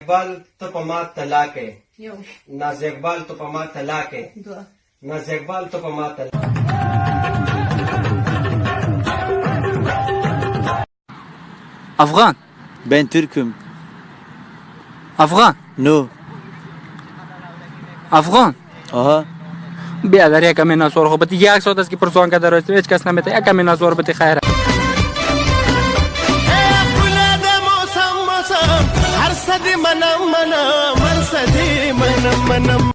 اقبال ته په ما طلاق یې ناز اقبال ته په ما طلاق یې ناز اقبال ته په ما طلاق Afgan. Ben Türk'üm. Afgan. No. Afgan. Aha. بیادر یکمی ناسور خو بتی یک ساعت است که پرسان که درست هیچ کس نمیته یکمی ناسور بتی خیره هر صدی منم من صدی منم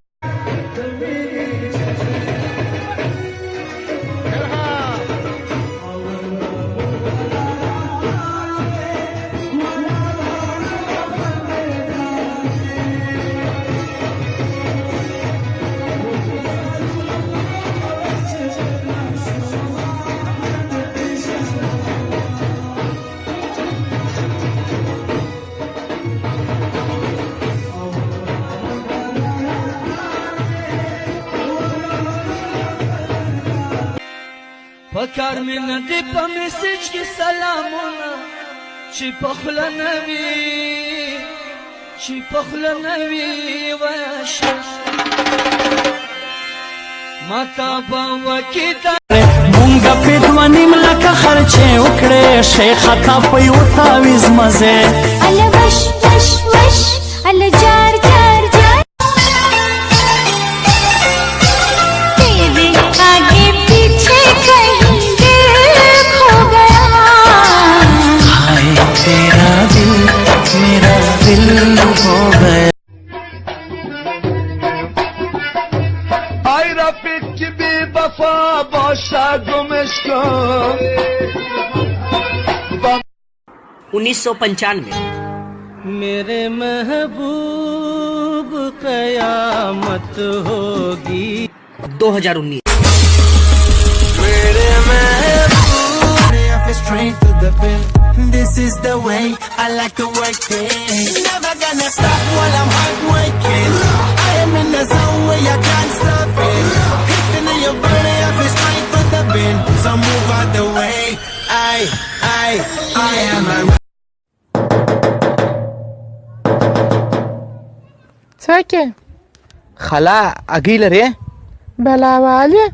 پکار می ندی په میسج کې سلامونه چې پخله نوي چې پخله نوي واشه ماتا باوکیتا مونږه په دوانیم لکه خرچه وکړې شیخ تا په یو تعویز مزه اله وش وش وش اله جار جار جار تیرے آگے پیچھے کہیں دل کھو گیا ہائے تیرا دل میرا دل ہو گیا ay Rabbik gibi vefa başa gümüş kıl 1995 मेरे महबूब कयामत होगी 2019 Straight to the pin. This is the way I like to work it. Never gonna stop while I'm hard working. I am in the zone where you can't stop it. Hitting in your body, I feel straight to the bin. So move out the way. I am a څوکې خلا اگی لري؟ بلاواله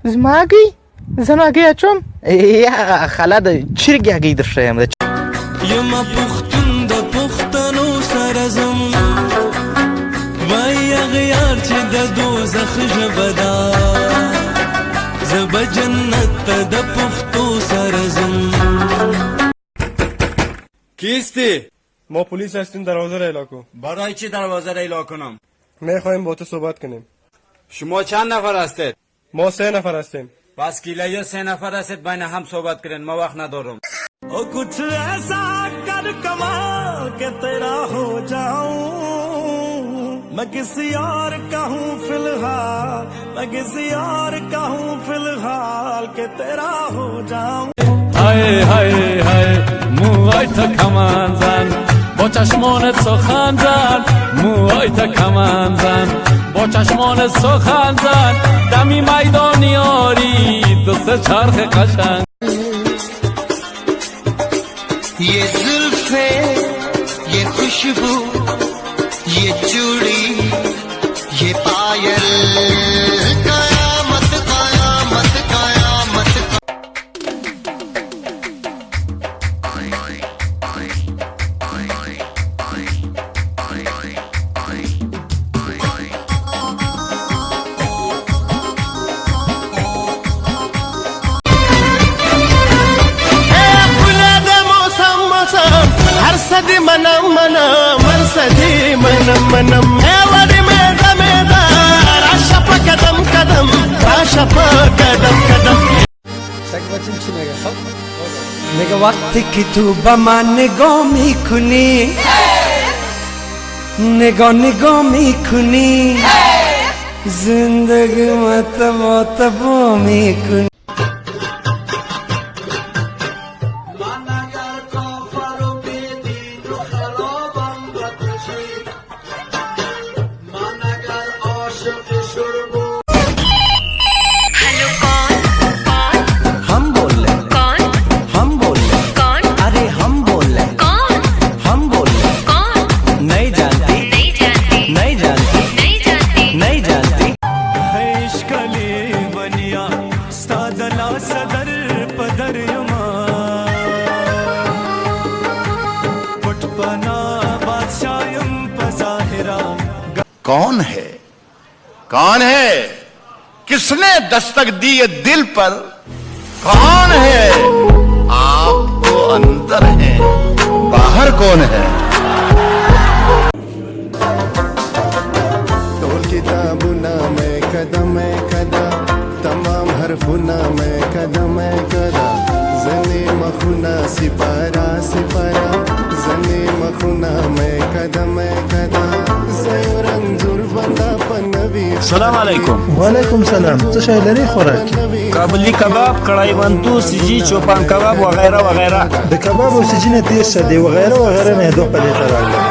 زما اګی زما اګی اچوم یا خلا د چرګ اگی درشم یم پختون د پختنو سره زم وای غیار چې د دوزخ ژبدا زب جنت د پختو سره زم کیستی؟ ما پلیس هستیم دروازه را اعلام کن. برای چی دروازه را اعلام کنم؟ میخوایم با تو صحبت کنیم. شما چند نفر هستید؟ ما 3 نفر هستیم. بس کیلیا 3 نفر هستید بین هم صحبت کنین ما وقت ندارم. او کچھ ایسا کر کمال کہ تیرا ہو جاؤں میں کسی اور کا ہوں فی الحال میں کسی اور کا ہوں فی الحال کہ تیرا ہو جاؤں های های های موهای تا کمان زن با چشمانت سخن زن موهای تا کمان زن با چشمانت سخن زن دمی میدانیاری دو سه چرخ قشنگ یہ زلفیں یہ خوشبو یہ چوڑی یہ پایل قیامت قیامت قیامت صدی منم صدی منم وڑی میدا میدا راشا پا قدم قدم راشا پا قدم قدم نگه وقتی که تو با من نگاه میکنی نگاه میکنی زندگی متبا میکنی नहीं जानते कौन है? कौन है? किसने दस्तक दी ये दिल पर? कौन है? आप तो अंदर हैं, बाहर कौन है? टोल किताबुना में कदम कदा, तमाम हरफुना में कदम कदा, जने मखुना सिपारा सिपारा, जने मखुना में कदम कदा, जयोरंजुर बंदा पन्नवी। सलाम अलैकुम। वालेकुम सलाम। तो शहरी खुराक काबुली कबाब, कढ़ाई मंतू, सिजी, चौपान कबाब वगैरह वगैरह। د کباب او سجینه 30 دی وغیره وغیره نه دوه پلیټه راغله